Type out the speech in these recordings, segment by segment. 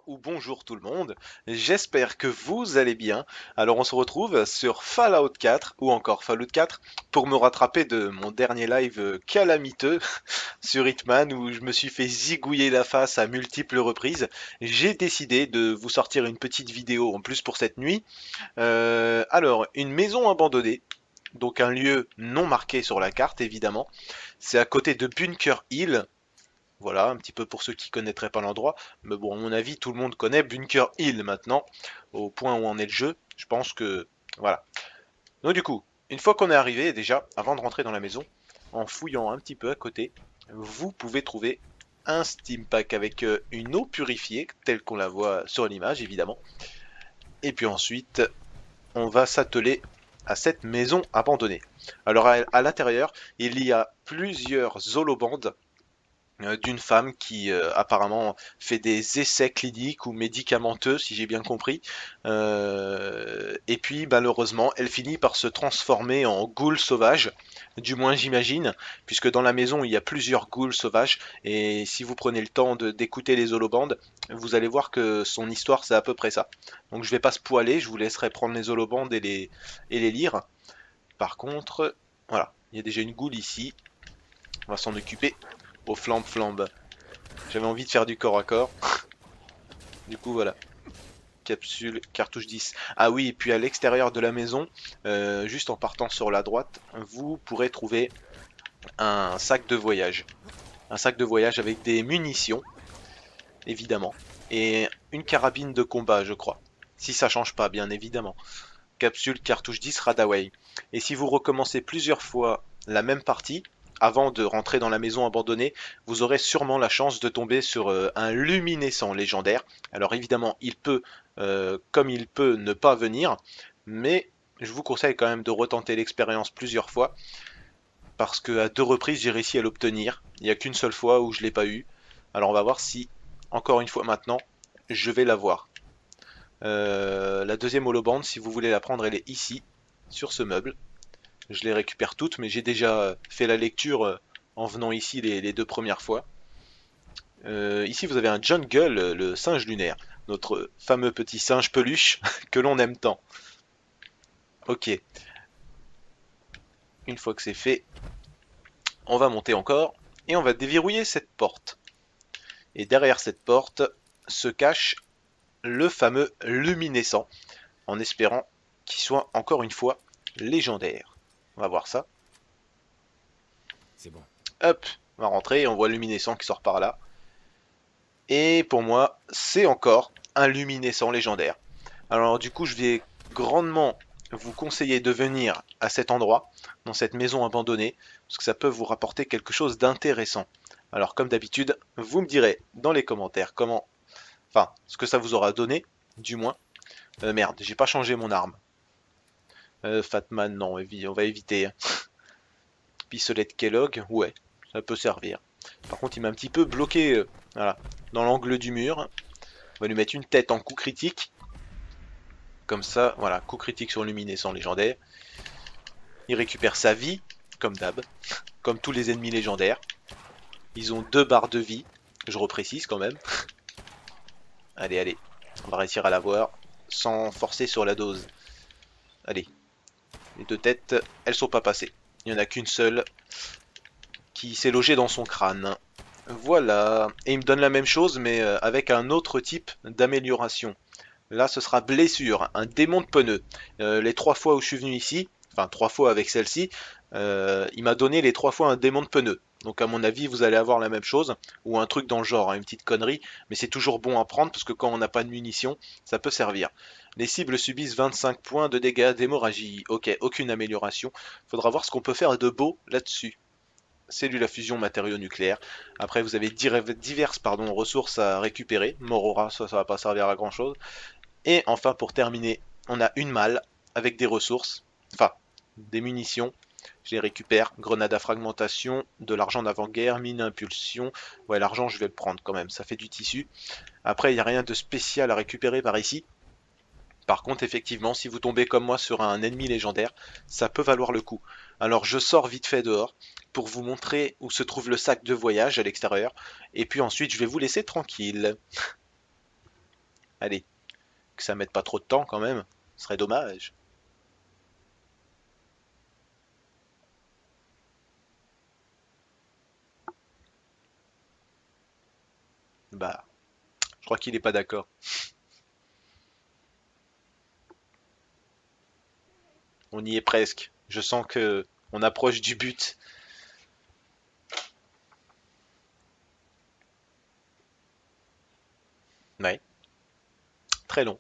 ou bonjour tout le monde, j'espère que vous allez bien. Alors on se retrouve sur Fallout 4 ou encore Fallout 4 pour me rattraper de mon dernier live calamiteux sur Hitman où je me suis fait zigouiller la face à multiples reprises. J'ai décidé de vous sortir une petite vidéo en plus pour cette nuit. Alors, une maison abandonnée, donc un lieu non marqué sur la carte évidemment. C'est à côté de Bunker Hill. Voilà, un petit peu pour ceux qui connaîtraient pas l'endroit. Mais bon, à mon avis, tout le monde connaît Bunker Hill maintenant, au point où en est le jeu. Je pense que... Voilà. Donc du coup, une fois qu'on est arrivé, déjà, avant de rentrer dans la maison, en fouillant un petit peu à côté, vous pouvez trouver un Steam Pack avec une eau purifiée, telle qu'on la voit sur l'image, évidemment. Et puis ensuite, on va s'atteler à cette maison abandonnée. Alors à l'intérieur, il y a plusieurs holobandes d'une femme qui apparemment fait des essais cliniques ou médicamenteux, si j'ai bien compris. Et puis malheureusement, elle finit par se transformer en ghoul sauvage, du moins j'imagine, puisque dans la maison il y a plusieurs ghouls sauvages. Et si vous prenez le temps d'écouter les holobandes, vous allez voir que son histoire c'est à peu près ça. Donc je vais pas spoiler, je vous laisserai prendre les holobandes et les lire. Par contre, voilà, il y a déjà une ghoul ici. On va s'en occuper au flambe-flambe. J'avais envie de faire du corps à corps. Du coup, voilà. Capsule, cartouche 10. Ah oui, et puis à l'extérieur de la maison, juste en partant sur la droite, vous pourrez trouver un sac de voyage. Un sac de voyage avec des munitions, évidemment. Et une carabine de combat, je crois. Si ça change pas, bien évidemment. Capsule, cartouche 10, Radaway. Et si vous recommencez plusieurs fois la même partie, avant de rentrer dans la maison abandonnée, vous aurez sûrement la chance de tomber sur un luminescent légendaire. Alors évidemment, il peut, comme il peut, ne pas venir, mais je vous conseille quand même de retenter l'expérience plusieurs fois, parce que à deux reprises j'ai réussi à l'obtenir. Il n'y a qu'une seule fois où je l'ai pas eu. Alors on va voir si, encore une fois maintenant, je vais l'avoir. La deuxième holobande, si vous voulez la prendre, elle est ici, sur ce meuble. Je les récupère toutes, mais j'ai déjà fait la lecture en venant ici les deux premières fois. Ici, vous avez un Jungle, le singe lunaire, notre fameux petit singe peluche que l'on aime tant. Ok, une fois que c'est fait, on va monter encore et on va déverrouiller cette porte. Et derrière cette porte se cache le fameux luminescent, en espérant qu'il soit encore une fois légendaire. On va voir ça. C'est bon. Hop, on va rentrer, on voit le luminescent qui sort par là. Et pour moi, c'est encore un luminescent légendaire. Alors du coup, je vais grandement vous conseiller de venir à cet endroit, dans cette maison abandonnée, parce que ça peut vous rapporter quelque chose d'intéressant. Alors comme d'habitude, vous me direz dans les commentaires comment, enfin, ce que ça vous aura donné, du moins. Merde, j'ai pas changé mon arme. Fatman, non, on va éviter. Pistolet de Kellogg, ouais, ça peut servir. Par contre, il m'a un petit peu bloqué, voilà, dans l'angle du mur. On va lui mettre une tête en coup critique. Comme ça, voilà, coup critique sur luminescent légendaire. Il récupère sa vie, comme d'hab, comme tous les ennemis légendaires. Ils ont 2 barres de vie, je reprécise quand même. Allez, allez, on va réussir à l'avoir sans forcer sur la dose. Allez, les 2 têtes, elles sont pas passées. Il n'y en a qu'une seule qui s'est logée dans son crâne. Voilà, et il me donne la même chose mais avec un autre type d'amélioration. Là, ce sera blessure, un démon de pneu. Les 3 fois où je suis venu ici, enfin 3 fois avec celle-ci, il m'a donné les 3 fois un démon de pneu. Donc à mon avis, vous allez avoir la même chose, ou un truc dans le genre, hein, une petite connerie, mais c'est toujours bon à prendre parce que quand on n'a pas de munitions, ça peut servir. Les cibles subissent 25 points de dégâts d'hémorragie. Ok, aucune amélioration. Faudra voir ce qu'on peut faire de beau là-dessus. Cellule à fusion matériaux nucléaires. Après, vous avez diverses ressources à récupérer. Morora, ça va pas servir à grand chose. Et enfin, pour terminer, on a une malle avec des ressources, enfin, des munitions. Je les récupère. Grenade à fragmentation, de l'argent d'avant-guerre, mine à impulsion. Ouais, l'argent, je vais le prendre quand même, ça fait du tissu. Après, il n'y a rien de spécial à récupérer par ici. Par contre, effectivement, si vous tombez comme moi sur un ennemi légendaire, ça peut valoir le coup. Alors, je sors vite fait dehors pour vous montrer où se trouve le sac de voyage à l'extérieur. Et puis ensuite, je vais vous laisser tranquille. Allez, que ça mette pas trop de temps quand même, ce serait dommage. Bah, je crois qu'il est pas d'accord. On y est presque. Je sens que on approche du but. Ouais, très long.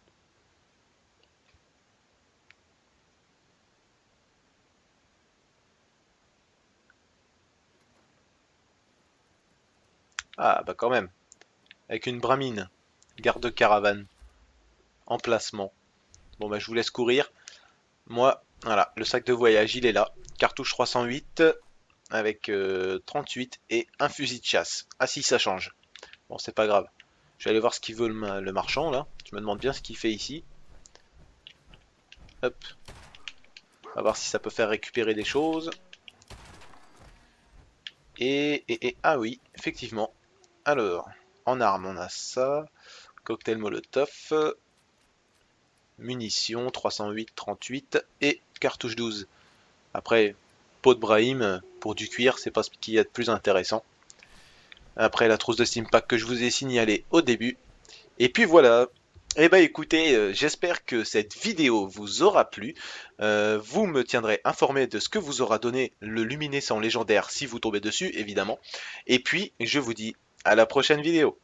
Ah, bah quand même. Avec une bramine. Garde caravane. Emplacement. Bon, bah je vous laisse courir. Moi, voilà, le sac de voyage, il est là. Cartouche 308 avec 38 et un fusil de chasse. Ah si, ça change. Bon, c'est pas grave. Je vais aller voir ce qu'il veut le marchand, là. Je me demande bien ce qu'il fait ici. Hop. On va voir si ça peut faire récupérer des choses. Ah oui, effectivement. Alors, en armes, on a ça. Cocktail Molotov. Munitions, 308, 38 et cartouche 12. Après, pot de Brahim, pour du cuir, c'est pas ce qu'il y a de plus intéressant. Après la trousse de Stimpack que je vous ai signalé au début. Et puis voilà. Eh ben écoutez, j'espère que cette vidéo vous aura plu. Vous me tiendrez informé de ce que vous aura donné le luminescent légendaire si vous tombez dessus, évidemment. Et puis, je vous dis à la prochaine vidéo.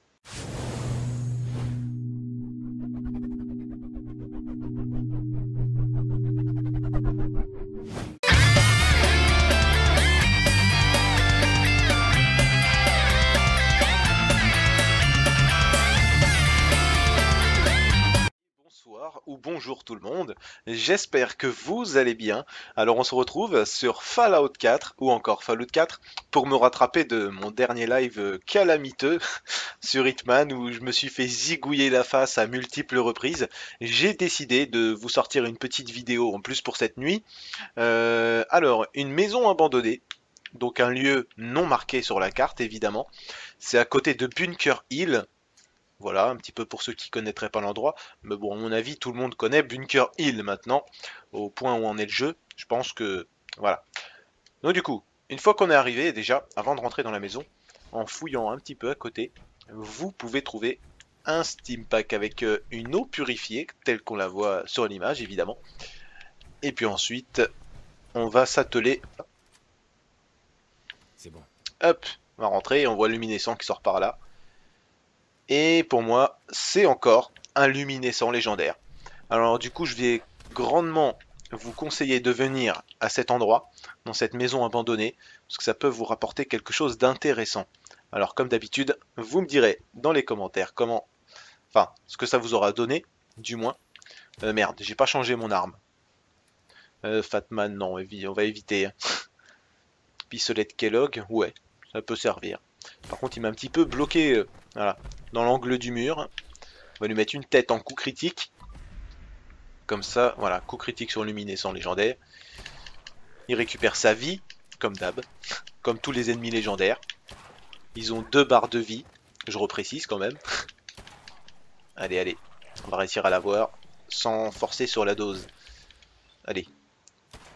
Bonsoir ou bonjour tout le monde, j'espère que vous allez bien. Alors on se retrouve sur Fallout 4 ou encore Fallout 4 pour me rattraper de mon dernier live calamiteux sur Hitman où je me suis fait zigouiller la face à multiples reprises. J'ai décidé de vous sortir une petite vidéo en plus pour cette nuit. Alors, une maison abandonnée, donc un lieu non marqué sur la carte évidemment. C'est à côté de Bunker Hill. Voilà, un petit peu pour ceux qui connaîtraient pas l'endroit. Mais bon, à mon avis, tout le monde connaît Bunker Hill maintenant, au point où en est le jeu. Je pense que... Voilà. Donc du coup, une fois qu'on est arrivé, déjà, avant de rentrer dans la maison, en fouillant un petit peu à côté, vous pouvez trouver un steam pack avec une eau purifiée, telle qu'on la voit sur l'image, évidemment. Et puis ensuite, on va s'atteler... C'est bon. Hop, on va rentrer, on voit le luminescent qui sort par là. Et pour moi, c'est encore un luminescent légendaire. Alors du coup, je vais grandement vous conseiller de venir à cet endroit, dans cette maison abandonnée, parce que ça peut vous rapporter quelque chose d'intéressant. Alors comme d'habitude, vous me direz dans les commentaires comment, enfin, ce que ça vous aura donné, du moins. Merde, j'ai pas changé mon arme. Fatman, non, on va éviter. Hein. Pistolet de Kellogg, ouais, ça peut servir. Par contre, il m'a un petit peu bloqué, voilà, dans l'angle du mur. On va lui mettre une tête en coup critique. Comme ça, voilà, coup critique sur luminescent légendaire. Il récupère sa vie, comme d'hab, comme tous les ennemis légendaires. Ils ont 2 barres de vie, je reprécise quand même. Allez, allez, on va réussir à l'avoir sans forcer sur la dose. Allez,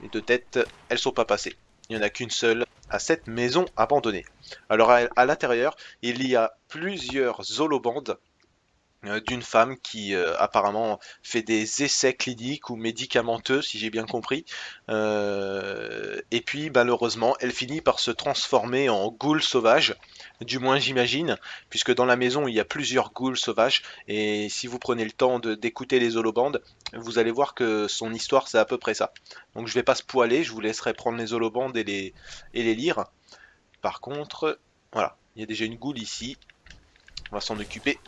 les 2 têtes, elles sont pas passées. Il n'y en a qu'une seule à cette maison abandonnée. Alors à l'intérieur, il y a plusieurs holobandes d'une femme qui apparemment fait des essais cliniques ou médicamenteux, si j'ai bien compris. Et puis malheureusement, elle finit par se transformer en ghoul sauvage, du moins j'imagine, puisque dans la maison il y a plusieurs ghouls sauvages. Et si vous prenez le temps d'écouter les holobandes, vous allez voir que son histoire c'est à peu près ça. Donc je vais pas spoiler, je vous laisserai prendre les holobandes et les lire. Par contre, voilà, il y a déjà une ghoul ici. On va s'en occuper.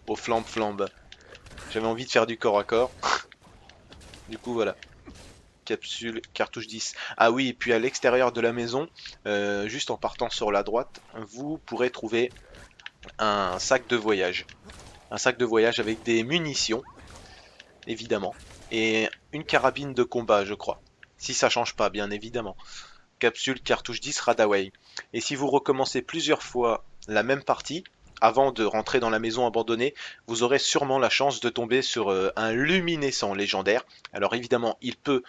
Au flambe. J'avais envie de faire du corps à corps. Du coup, voilà. Capsule, cartouche 10. Ah oui, et puis à l'extérieur de la maison, juste en partant sur la droite, vous pourrez trouver un sac de voyage. Un sac de voyage avec des munitions, évidemment. Et une carabine de combat, je crois. Si ça change pas, bien évidemment. Capsule, cartouche 10, Radaway. Et si vous recommencez plusieurs fois la même partie, avant de rentrer dans la maison abandonnée, vous aurez sûrement la chance de tomber sur un luminescent légendaire. Alors évidemment, il peut,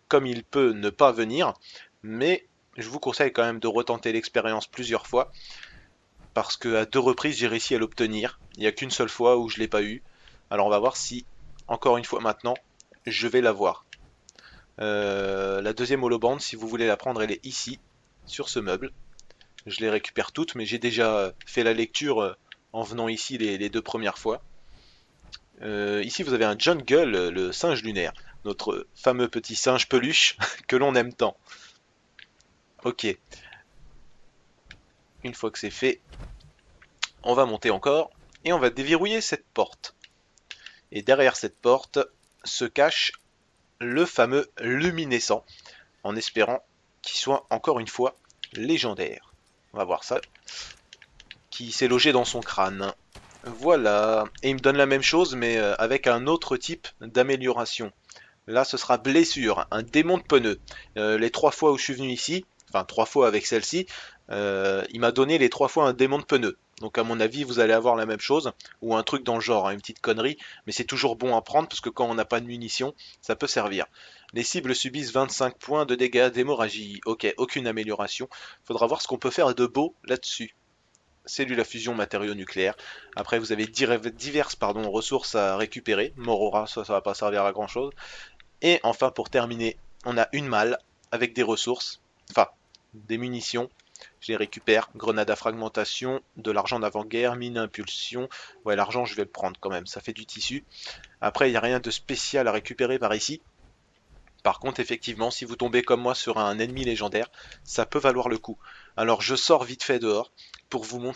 comme il peut, ne pas venir, mais je vous conseille quand même de retenter l'expérience plusieurs fois, parce que à 2 reprises j'ai réussi à l'obtenir. Il n'y a qu'une seule fois où je l'ai pas eu. Alors on va voir si, encore une fois maintenant, je vais l'avoir. La deuxième holobande, si vous voulez la prendre, elle est ici, sur ce meuble. Je les récupère toutes, mais j'ai déjà fait la lecture en venant ici les 2 premières fois. Ici, vous avez un Jungle, le singe lunaire, notre fameux petit singe peluche que l'on aime tant. Ok, une fois que c'est fait, on va monter encore et on va déverrouiller cette porte. Et derrière cette porte se cache le fameux luminescent, en espérant qu'il soit encore une fois légendaire. On va voir ça. Qui s'est logé dans son crâne. Voilà. Et il me donne la même chose, mais avec un autre type d'amélioration. Là, ce sera blessure, un démon de pneu. Les 3 fois où je suis venu ici, enfin 3 fois avec celle-ci, il m'a donné les 3 fois un démon de pneu. Donc à mon avis, vous allez avoir la même chose, ou un truc dans le genre, hein, une petite connerie, mais c'est toujours bon à prendre, parce que quand on n'a pas de munitions, ça peut servir. Les cibles subissent 25 points de dégâts d'hémorragie. Ok, aucune amélioration. Faudra voir ce qu'on peut faire de beau là-dessus. Cellule à fusion matériaux nucléaires. Après, vous avez diverses ressources à récupérer. Morora, ça va pas servir à grand chose. Et enfin, pour terminer, on a une malle avec des ressources, enfin, des munitions. Je les récupère. Grenade à fragmentation, de l'argent d'avant-guerre, mine à impulsion. Ouais, l'argent, je vais le prendre quand même, ça fait du tissu. Après, il n'y a rien de spécial à récupérer par ici. Par contre, effectivement, si vous tombez comme moi sur un ennemi légendaire, ça peut valoir le coup. Alors, je sors vite fait dehors pour vous montrer